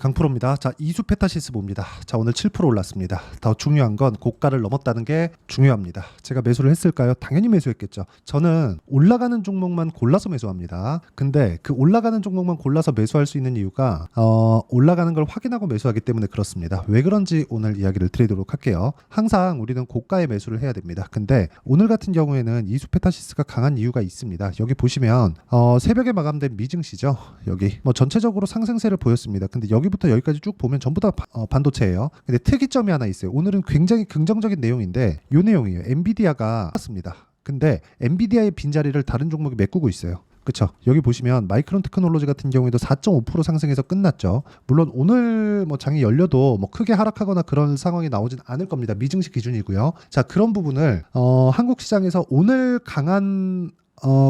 강프로입니다. 자, 이수 페타시스 봅니다. 자, 오늘 7% 올랐습니다. 더 중요한 건 고가를 넘었다는 게 중요합니다. 제가 매수를 했을까요? 당연히 매수했겠죠. 저는 올라가는 종목만 골라서 매수합니다. 근데 그 올라가는 종목만 골라서 매수할 수 있는 이유가 올라가는 걸 확인하고 매수하기 때문에 그렇습니다. 왜 그런지 오늘 이야기를 드리도록 할게요. 항상 우리는 고가에 매수를 해야 됩니다. 근데 오늘 같은 경우에는 이수 페타시스가 강한 이유가 있습니다. 여기 보시면 새벽에 마감된 미증시죠. 여기 전체적으로 상승세를 보였습니다. 근데 여기부터 여기까지 쭉 보면 전부 다 반도체예요. 근데 특이점이 하나 있어요. 오늘은 굉장히 긍정적인 내용인데 이 내용이에요. 엔비디아가 샀습니다. 근데 엔비디아의 빈자리를 다른 종목이 메꾸고 있어요. 그쵸? 여기 보시면 마이크론 테크놀로지 같은 경우에도 4.5% 상승해서 끝났죠. 물론 오늘 장이 열려도 크게 하락하거나 그런 상황이 나오진 않을 겁니다. 미증시 기준이고요. 자, 그런 부분을 한국 시장에서 오늘 강한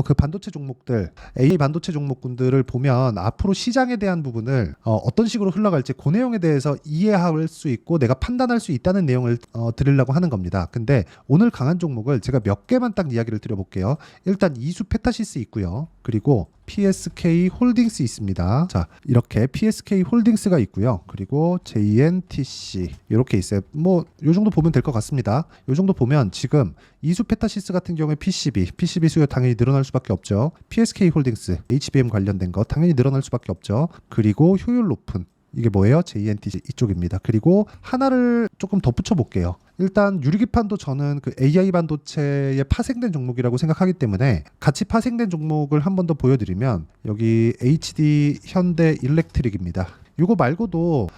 그 반도체 종목들, A 반도체 종목군들을 보면 앞으로 시장에 대한 부분을 어떤 식으로 흘러갈지 그 내용에 대해서 이해할 수 있고 내가 판단할 수 있다는 내용을 드리려고 하는 겁니다. 근데 오늘 강한 종목을 제가 몇 개만 딱 이야기를 드려볼게요. 일단 이수 페타시스 있고요. 그리고 PSK 홀딩스 있습니다. 자, 이렇게 PSK 홀딩스가 있고요. 그리고 JNTC 이렇게 있어요. 요 정도 보면 될 것 같습니다. 요 정도 보면 지금 이수 페타시스 같은 경우에 PCB 수요 당연히 늘어날 수밖에 없죠. PSK 홀딩스, HBM 관련된 거 당연히 늘어날 수밖에 없죠. 그리고 효율 높은 이게 뭐예요? JNTC 이쪽입니다. 그리고 하나를 조금 덧붙여 볼게요. 일단 유리기판도 저는 그 AI 반도체에 파생된 종목이라고 생각하기 때문에 같이 파생된 종목을 한 번 더 보여드리면 여기 HD 현대 일렉트릭입니다. 이거 말고도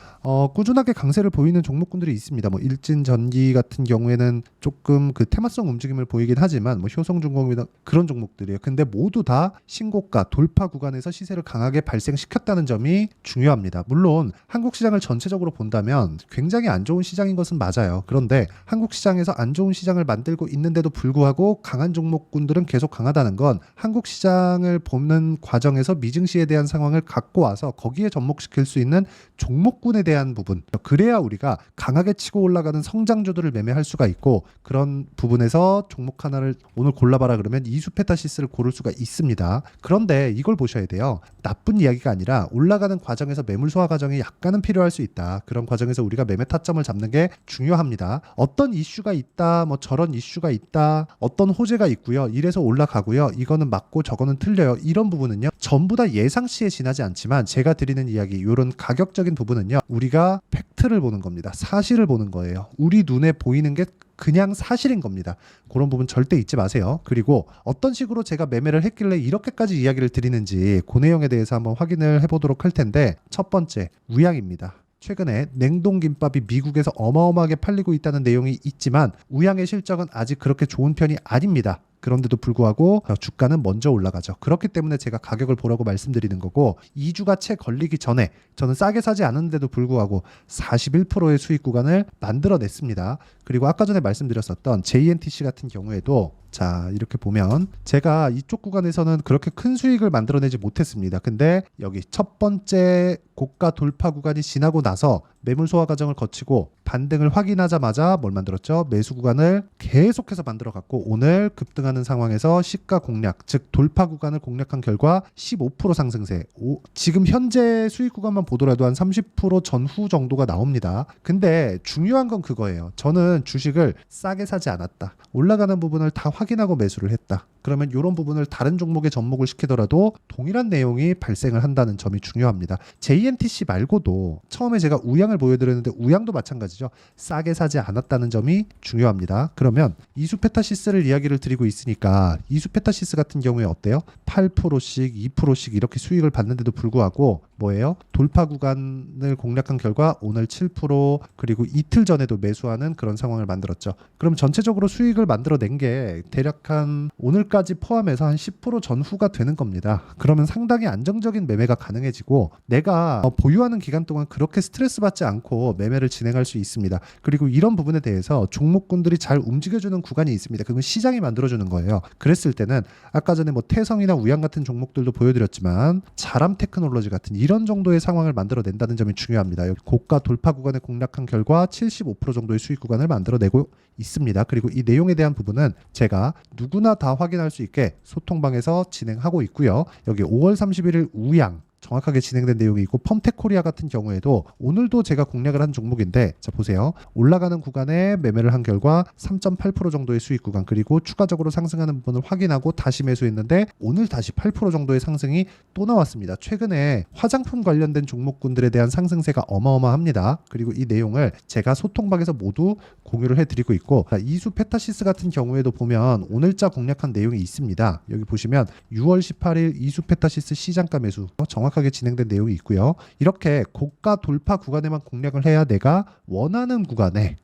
꾸준하게 강세를 보이는 종목군들이 있습니다. 일진전기 같은 경우에는 조금 그 테마성 움직임을 보이긴 하지만 효성중공이나 그런 종목들이에요. 근데 모두 다 신고가 돌파 구간에서 시세를 강하게 발생시켰다는 점이 중요합니다. 물론 한국 시장을 전체적으로 본다면 굉장히 안 좋은 시장인 것은 맞아요. 그런데 한국 시장에서 안 좋은 시장을 만들고 있는데도 불구하고 강한 종목군들은 계속 강하다는 건 한국 시장을 보는 과정에서 미증시에 대한 상황을 갖고 와서 거기에 접목시킬 수 있는 종목군에 대한 부분, 그래야 우리가 강하게 치고 올라가는 성장주들을 매매할 수가 있고, 그런 부분에서 종목 하나를 오늘 골라봐라 그러면 이수 페타시스를 고를 수가 있습니다. 그런데 이걸 보셔야 돼요. 나쁜 이야기가 아니라 올라가는 과정에서 매물 소화 과정이 약간은 필요할 수 있다. 그런 과정에서 우리가 매매 타점을 잡는 게 중요합니다. 어떤 이슈가 있다, 저런 이슈가 있다, 어떤 호재가 있고요, 이래서 올라가고요, 이거는 맞고 저거는 틀려요, 이런 부분은요 전부 다 예상치에 지나지 않지만 제가 드리는 이야기, 이런 가격적인 부분은요 우리가 팩트를 보는 겁니다. 사실을 보는 거예요. 우리 눈에 보이는 게 그냥 사실인 겁니다. 그런 부분 절대 잊지 마세요. 그리고 어떤 식으로 제가 매매를 했길래 이렇게까지 이야기를 드리는지 그 내용에 대해서 한번 확인을 해보도록 할 텐데, 첫 번째 우양입니다. 최근에 냉동김밥이 미국에서 어마어마하게 팔리고 있다는 내용이 있지만 우양의 실적은 아직 그렇게 좋은 편이 아닙니다. 그런데도 불구하고 주가는 먼저 올라가죠. 그렇기 때문에 제가 가격을 보라고 말씀드리는 거고, 2주가 채 걸리기 전에 저는 싸게 사지 않았는데도 불구하고 41%의 수익 구간을 만들어냈습니다. 그리고 아까 전에 말씀드렸었던 JNTC 같은 경우에도 자, 이렇게 보면 제가 이쪽 구간에서는 그렇게 큰 수익을 만들어내지 못했습니다. 근데 여기 첫 번째 고가 돌파 구간이 지나고 나서 매물 소화 과정을 거치고 반등을 확인하자마자 뭘 만들었죠? 매수 구간을 계속해서 만들어갔고, 오늘 급등하는 상황에서 시가 공략, 즉 돌파 구간을 공략한 결과 15% 상승세, 지금 현재 수익 구간만 보더라도 한 30% 전후 정도가 나옵니다. 근데 중요한 건 그거예요. 저는 주식을 싸게 사지 않았다. 올라가는 부분을 다 확인하고 매수를 했다. 그러면 이런 부분을 다른 종목에 접목을 시키더라도 동일한 내용이 발생을 한다는 점이 중요합니다. JNTC 말고도 처음에 제가 우양을 보여드렸는데 우양도 마찬가지죠. 싸게 사지 않았다는 점이 중요합니다. 그러면 이수 페타시스를 이야기를 드리고 있으니까 이수 페타시스 같은 경우에 어때요? 8%씩 2%씩 이렇게 수익을 받는데도 불구하고 뭐예요? 돌파 구간을 공략한 결과 오늘 7% 그리고 이틀 전에도 매수하는 그런 상황을 만들었죠. 그럼 전체적으로 수익을 만들어낸 게 대략 한 오늘까지 포함해서 한 10% 전후가 되는 겁니다. 그러면 상당히 안정적인 매매가 가능해지고 내가 보유하는 기간 동안 그렇게 스트레스 받지 않고 매매를 진행할 수 있습니다. 그리고 이런 부분에 대해서 종목군들이 잘 움직여주는 구간이 있습니다. 그건 시장이 만들어주는 거예요. 그랬을 때는 아까 전에 태성이나 우양 같은 종목들도 보여드렸지만 자람 테크놀로지 같은 이런 정도의 상황을 만들어낸다는 점이 중요합니다. 고가 돌파 구간을 공략한 결과 75% 정도의 수익 구간을 만들어내고 있습니다. 그리고 이 내용에 대한 부분은 제가 누구나 다 확인할 수 있게 소통방에서 진행하고 있고요. 여기 5월 31일 우양 정확하게 진행된 내용이 있고, 펌텍코리아 같은 경우에도 오늘도 제가 공략을 한 종목인데, 자 보세요. 올라가는 구간에 매매를 한 결과 3.8% 정도의 수익 구간, 그리고 추가적으로 상승하는 부분을 확인하고 다시 매수했는데 오늘 다시 8% 정도의 상승이 또 나왔습니다. 최근에 화장품 관련된 종목군들에 대한 상승세가 어마어마합니다. 그리고 이 내용을 제가 소통방에서 모두 공유를 해드리고 있고, 이수 페타시스 같은 경우에도 보면 오늘자 공략한 내용이 있습니다. 여기 보시면 6월 18일 이수 페타시스 시장가 매수 정확하게 진행된 내용이 있고요. 이렇게 고가 돌파 구간에만 공략을 해야 내가 원하는 구간에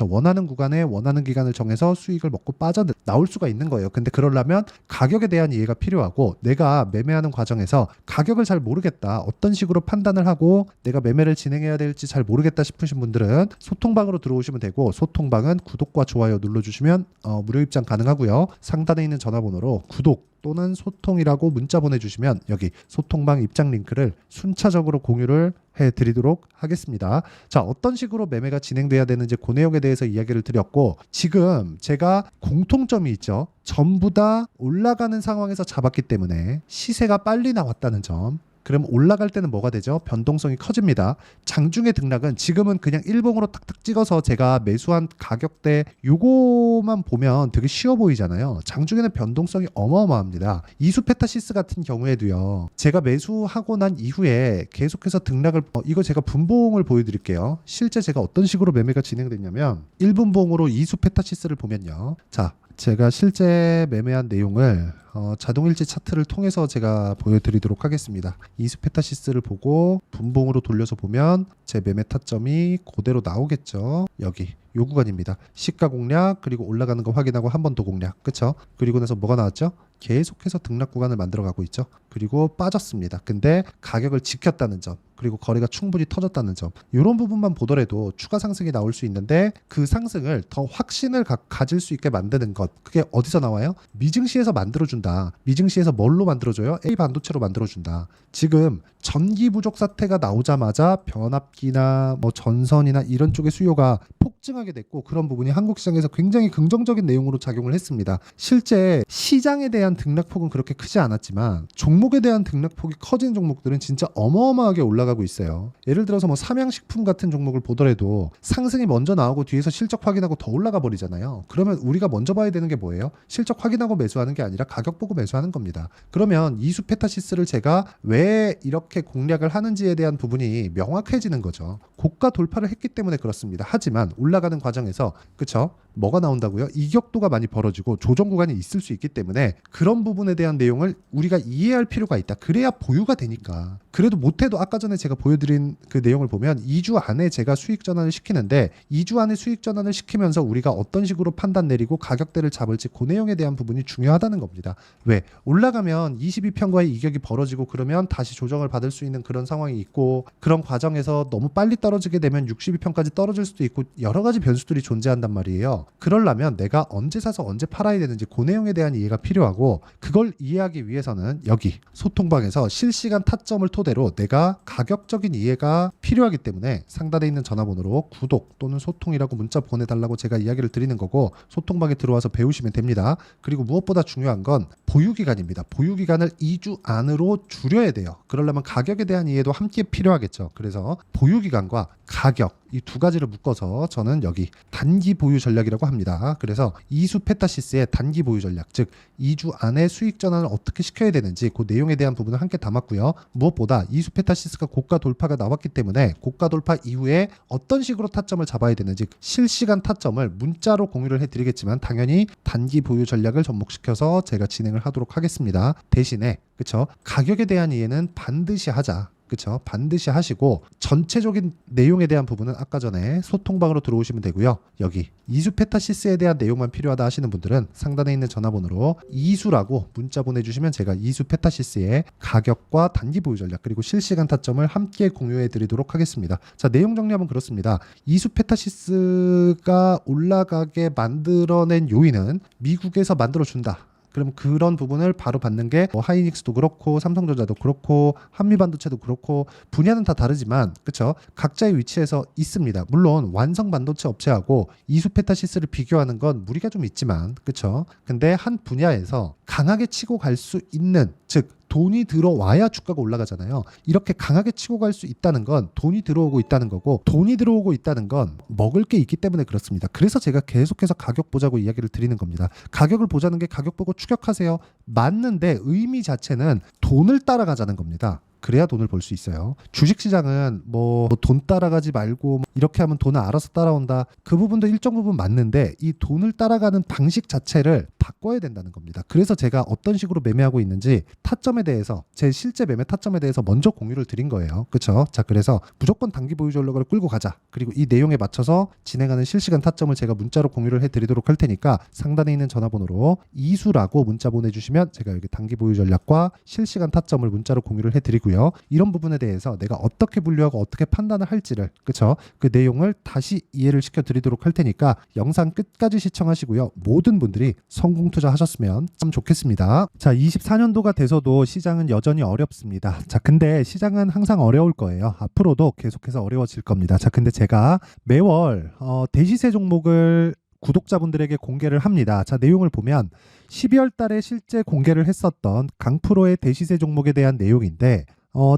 원하는 기간을 정해서 수익을 먹고 빠져 나올 수가 있는 거예요. 근데 그러려면 가격에 대한 이해가 필요하고, 내가 매매하는 과정에서 가격을 잘 모르겠다, 어떤 식으로 판단을 하고 내가 매매를 진행해야 될지 잘 모르겠다 싶으신 분들은 소통방으로 들어오시면 되고, 소통방은 구독과 좋아요 눌러주시면 무료 입장 가능하고요. 상단에 있는 전화번호로 구독 또는 소통이라고 문자 보내주시면 여기 소통방 입장 링크를 순차적으로 공유를 해드리도록 하겠습니다. 자, 어떤 식으로 매매가 진행돼야 되는지 그 내용에 대해서 이야기를 드렸고, 지금 제가 공통점이 있죠. 전부 다 올라가는 상황에서 잡았기 때문에 시세가 빨리 나왔다는 점. 그럼 올라갈 때는 뭐가 되죠? 변동성이 커집니다. 장중의 등락은 지금은 그냥 일봉으로 탁탁 찍어서 제가 매수한 가격대 요거만 보면 되게 쉬워 보이잖아요. 장중에는 변동성이 어마어마합니다. 이수 페타시스 같은 경우에도요. 제가 매수하고 난 이후에 계속해서 등락을 이거 제가 분봉을 보여드릴게요. 실제 제가 어떤 식으로 매매가 진행됐냐면 1분봉으로 이수 페타시스를 보면요. 자, 제가 실제 매매한 내용을 자동일지 차트를 통해서 제가 보여드리도록 하겠습니다. 이수 페타시스를 보고 분봉으로 돌려서 보면 제 매매 타점이 그대로 나오겠죠. 여기 요 구간입니다. 시가 공략, 그리고 올라가는 거 확인하고 한 번 더 공략, 그쵸? 그리고 나서 뭐가 나왔죠? 계속해서 등락 구간을 만들어가고 있죠. 그리고 빠졌습니다. 근데 가격을 지켰다는 점, 그리고 거래가 충분히 터졌다는 점, 이런 부분만 보더라도 추가 상승이 나올 수 있는데, 그 상승을 더 확신을 가질 수 있게 만드는 것, 그게 어디서 나와요? 미증시에서 만들어준다. 미증시에서 뭘로 만들어줘요? A 반도체로 만들어준다. 지금 전기 부족 사태가 나오자마자 변압기나 뭐 전선이나 이런 쪽의 수요가 폭증하게 됐고, 그런 부분이 한국 시장에서 굉장히 긍정적인 내용으로 작용을 했습니다. 실제 시장에 대한 등락폭은 그렇게 크지 않았지만 종목에 대한 등락폭이 커진 종목들은 진짜 어마어마하게 올라가고 있어요. 예를 들어서 뭐 삼양식품 같은 종목을 보더라도 상승이 먼저 나오고 뒤에서 실적 확인하고 더 올라가 버리잖아요. 그러면 우리가 먼저 봐야 되는 게 뭐예요? 실적 확인하고 매수하는 게 아니라 가격 보고 매수하는 겁니다. 그러면 이수 페타시스를 제가 왜 이렇게 공략을 하는지에 대한 부분이 명확해지는 거죠. 고가 돌파를 했기 때문에 그렇습니다. 하지만 올라가는 과정에서, 그쵸? 뭐가 나온다고요? 이격도가 많이 벌어지고 조정 구간이 있을 수 있기 때문에 그런 부분에 대한 내용을 우리가 이해할 필요가 있다. 그래야 보유가 되니까. 그래도 못해도 아까 전에 제가 보여드린 그 내용을 보면 2주 안에 제가 수익 전환을 시키는데, 2주 안에 수익 전환을 시키면서 우리가 어떤 식으로 판단 내리고 가격대를 잡을지 그 내용에 대한 부분이 중요하다는 겁니다. 왜? 올라가면 22평과의 이격이 벌어지고 그러면 다시 조정을 받을 수 있는 그런 상황이 있고, 그런 과정에서 너무 빨리 떨어지게 되면 62평까지 떨어질 수도 있고 여러 가지 변수들이 존재한단 말이에요. 그러려면 내가 언제 사서 언제 팔아야 되는지 그 내용에 대한 이해가 필요하고, 그걸 이해하기 위해서는 여기 소통방에서 실시간 타점을 토대로 내가 가격적인 이해가 필요하기 때문에 상단에 있는 전화번호로 구독 또는 소통이라고 문자 보내달라고 제가 이야기를 드리는 거고, 소통방에 들어와서 배우시면 됩니다. 그리고 무엇보다 중요한 건 보유기간입니다. 보유기간을 2주 안으로 줄여야 돼요. 그러려면 가격에 대한 이해도 함께 필요하겠죠. 그래서 보유기간과 가격, 이 두 가지를 묶어서 저는 여기 단기 보유 전략이라고 합니다. 그래서 이수 페타시스의 단기 보유 전략, 즉 2주 안에 수익 전환을 어떻게 시켜야 되는지 그 내용에 대한 부분을 함께 담았고요. 무엇보다 이수 페타시스가 고가 돌파가 나왔기 때문에 고가 돌파 이후에 어떤 식으로 타점을 잡아야 되는지 실시간 타점을 문자로 공유를 해드리겠지만, 당연히 단기 보유 전략을 접목시켜서 제가 진행을 하도록 하겠습니다. 대신에 그쵸, 가격에 대한 이해는 반드시 하자. 그쵸? 반드시 하시고, 전체적인 내용에 대한 부분은 아까 전에 소통방으로 들어오시면 되고요. 여기 이수 페타시스에 대한 내용만 필요하다 하시는 분들은 상단에 있는 전화번호로 이수라고 문자 보내주시면 제가 이수 페타시스의 가격과 단기 보유 전략 그리고 실시간 타점을 함께 공유해 드리도록 하겠습니다. 자, 내용 정리하면 그렇습니다. 이수 페타시스가 올라가게 만들어낸 요인은 미국에서 만들어준다. 그럼 그런 부분을 바로 받는 게 하이닉스도 그렇고 삼성전자도 그렇고 한미반도체도 그렇고 분야는 다 다르지만, 그쵸? 각자의 위치에서 있습니다. 물론 완성 반도체 업체하고 이수 페타시스를 비교하는 건 무리가 좀 있지만, 그쵸? 근데 한 분야에서 강하게 치고 갈 수 있는, 즉 돈이 들어와야 주가가 올라가잖아요. 이렇게 강하게 치고 갈 수 있다는 건 돈이 들어오고 있다는 거고, 돈이 들어오고 있다는 건 먹을 게 있기 때문에 그렇습니다. 그래서 제가 계속해서 가격 보자고 이야기를 드리는 겁니다. 가격을 보자는 게 가격 보고 추격하세요. 맞는데 의미 자체는 돈을 따라가자는 겁니다. 그래야 돈을 벌 수 있어요. 주식시장은 뭐 돈 따라가지 말고 이렇게 하면 돈은 알아서 따라온다. 그 부분도 일정 부분 맞는데 이 돈을 따라가는 방식 자체를 바꿔야 된다는 겁니다. 그래서 제가 어떤 식으로 매매하고 있는지 타점에 대해서 제 실제 매매 타점에 대해서 먼저 공유를 드린 거예요. 그렇죠? 자, 그래서 무조건 단기 보유 전략을 끌고 가자. 그리고 이 내용에 맞춰서 진행하는 실시간 타점을 제가 문자로 공유를 해드리도록 할 테니까 상단에 있는 전화번호로 이수라고 문자 보내주시면 제가 여기 단기 보유 전략과 실시간 타점을 문자로 공유를 해드리고 이런 부분에 대해서 내가 어떻게 분류하고 어떻게 판단을 할지를 그쵸? 그 내용을 다시 이해를 시켜드리도록 할 테니까 영상 끝까지 시청하시고요. 모든 분들이 성공 투자하셨으면 참 좋겠습니다. 자, 24년도가 돼서도 시장은 여전히 어렵습니다. 자, 근데 시장은 항상 어려울 거예요. 앞으로도 계속해서 어려워질 겁니다. 자, 근데 제가 매월 대시세 종목을 구독자분들에게 공개를 합니다. 자, 내용을 보면 12월 달에 실제 공개를 했었던 강프로의 대시세 종목에 대한 내용인데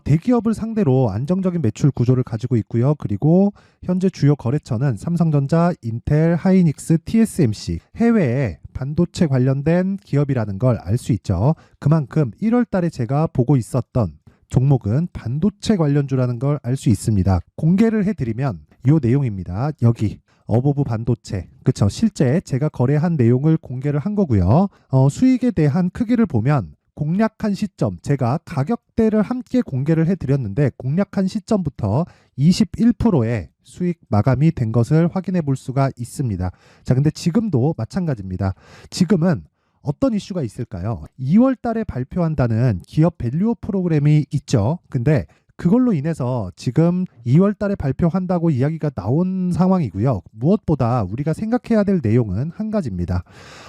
대기업을 상대로 안정적인 매출 구조를 가지고 있고요. 그리고 현재 주요 거래처는 삼성전자, 인텔, 하이닉스, TSMC, 해외에 반도체 관련된 기업이라는 걸 알 수 있죠. 그만큼 1월 달에 제가 보고 있었던 종목은 반도체 관련주라는 걸 알 수 있습니다. 공개를 해드리면 이 내용입니다. 여기 어보브 반도체, 그쵸? 실제 제가 거래한 내용을 공개를 한 거고요. 수익에 대한 크기를 보면 공략한 시점, 제가 가격대를 함께 공개를 해드렸는데 공략한 시점부터 21%의 수익 마감이 된 것을 확인해 볼 수가 있습니다. 자, 근데 지금도 마찬가지입니다. 지금은 어떤 이슈가 있을까요? 2월 달에 발표한다는 기업 밸류업 프로그램이 있죠. 근데 그걸로 인해서 지금 2월 달에 발표한다고 이야기가 나온 상황이고요. 무엇보다 우리가 생각해야 될 내용은 한 가지입니다.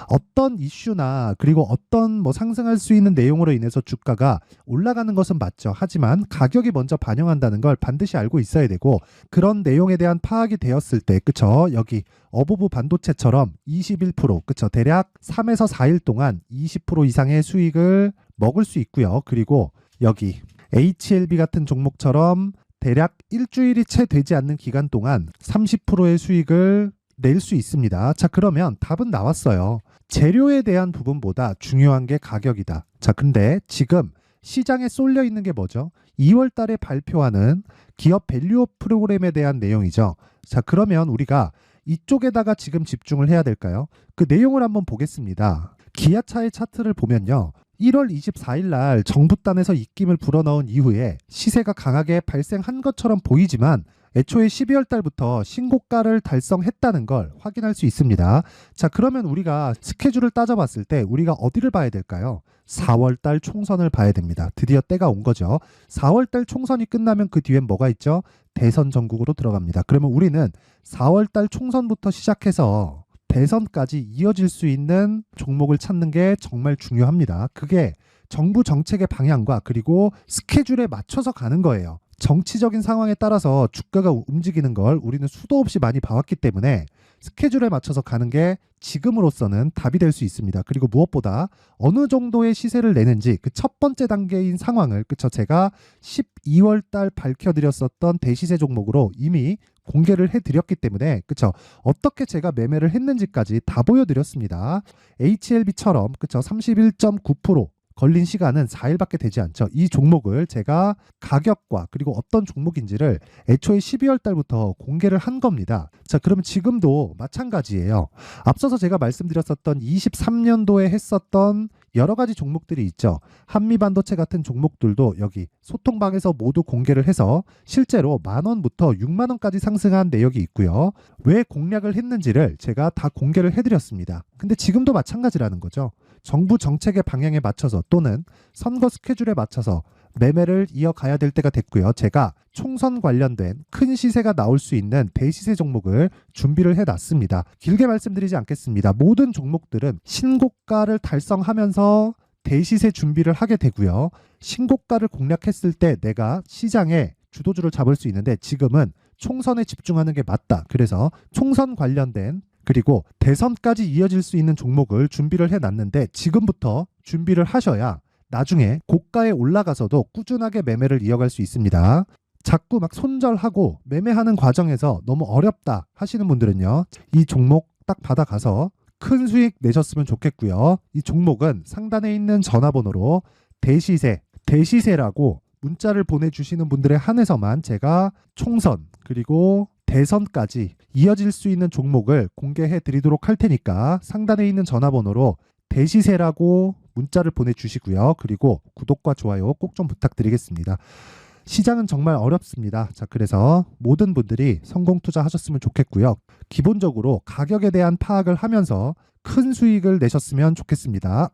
어떤 이슈나 그리고 어떤 상승할 수 있는 내용으로 인해서 주가가 올라가는 것은 맞죠. 하지만 가격이 먼저 반영한다는 걸 반드시 알고 있어야 되고 그런 내용에 대한 파악이 되었을 때 그쵸? 여기 어보브 반도체처럼 21% 그쵸? 대략 3에서 4일 동안 20% 이상의 수익을 먹을 수 있고요. 그리고 여기 HLB 같은 종목처럼 대략 일주일이 채 되지 않는 기간 동안 30%의 수익을 낼 수 있습니다. 자, 그러면 답은 나왔어요. 재료에 대한 부분보다 중요한 게 가격이다. 자, 근데 지금 시장에 쏠려 있는 게 뭐죠? 2월 달에 발표하는 기업 밸류업 프로그램에 대한 내용이죠. 자, 그러면 우리가 이쪽에다가 지금 집중을 해야 될까요? 그 내용을 한번 보겠습니다. 기아차의 차트를 보면요. 1월 24일 날 정부단에서 입김을 불어넣은 이후에 시세가 강하게 발생한 것처럼 보이지만 애초에 12월 달부터 신고가를 달성했다는 걸 확인할 수 있습니다. 자, 그러면 우리가 스케줄을 따져봤을 때 우리가 어디를 봐야 될까요? 4월 달 총선을 봐야 됩니다. 드디어 때가 온 거죠. 4월 달 총선이 끝나면 그 뒤엔 뭐가 있죠? 대선 전국으로 들어갑니다. 그러면 우리는 4월 달 총선부터 시작해서 대선까지 이어질 수 있는 종목을 찾는 게 정말 중요합니다. 그게 정부 정책의 방향과 그리고 스케줄에 맞춰서 가는 거예요. 정치적인 상황에 따라서 주가가 움직이는 걸 우리는 수도 없이 많이 봐왔기 때문에 스케줄에 맞춰서 가는 게 지금으로서는 답이 될 수 있습니다. 그리고 무엇보다 어느 정도의 시세를 내는지 그 첫 번째 단계인 상황을 그쵸? 제가 12월 달 밝혀드렸었던 대시세 종목으로 이미 공개를 해드렸기 때문에 그쵸? 어떻게 제가 매매를 했는지까지 다 보여드렸습니다. HLB처럼 그쵸? 31.9% 걸린 시간은 4일밖에 되지 않죠. 이 종목을 제가 가격과 그리고 어떤 종목인지를 애초에 12월 달부터 공개를 한 겁니다. 자, 그러면 지금도 마찬가지예요. 앞서서 제가 말씀드렸었던 23년도에 했었던 여러 가지 종목들이 있죠. 한미반도체 같은 종목들도 여기 소통방에서 모두 공개를 해서 실제로 10,000원부터 60,000원까지 상승한 내역이 있고요. 왜 공략을 했는지를 제가 다 공개를 해드렸습니다. 근데 지금도 마찬가지라는 거죠. 정부 정책의 방향에 맞춰서 또는 선거 스케줄에 맞춰서 매매를 이어가야 될 때가 됐고요. 제가 총선 관련된 큰 시세가 나올 수 있는 대시세 종목을 준비를 해놨습니다. 길게 말씀드리지 않겠습니다. 모든 종목들은 신고가를 달성하면서 대시세 준비를 하게 되고요. 신고가를 공략했을 때 내가 시장에 주도주를 잡을 수 있는데 지금은 총선에 집중하는 게 맞다. 그래서 총선 관련된 그리고 대선까지 이어질 수 있는 종목을 준비를 해놨는데 지금부터 준비를 하셔야 나중에 고가에 올라가서도 꾸준하게 매매를 이어갈 수 있습니다. 자꾸 막 손절하고 매매하는 과정에서 너무 어렵다 하시는 분들은요, 이 종목 딱 받아가서 큰 수익 내셨으면 좋겠고요. 이 종목은 상단에 있는 전화번호로 대시세라고 문자를 보내주시는 분들에 한해서만 제가 총선 그리고 대선까지 이어질 수 있는 종목을 공개해 드리도록 할 테니까 상단에 있는 전화번호로 대시세라고 문자를 보내주시고요. 그리고 구독과 좋아요 꼭 좀 부탁드리겠습니다. 시장은 정말 어렵습니다. 자, 그래서 모든 분들이 성공 투자하셨으면 좋겠고요. 기본적으로 가격에 대한 파악을 하면서 큰 수익을 내셨으면 좋겠습니다.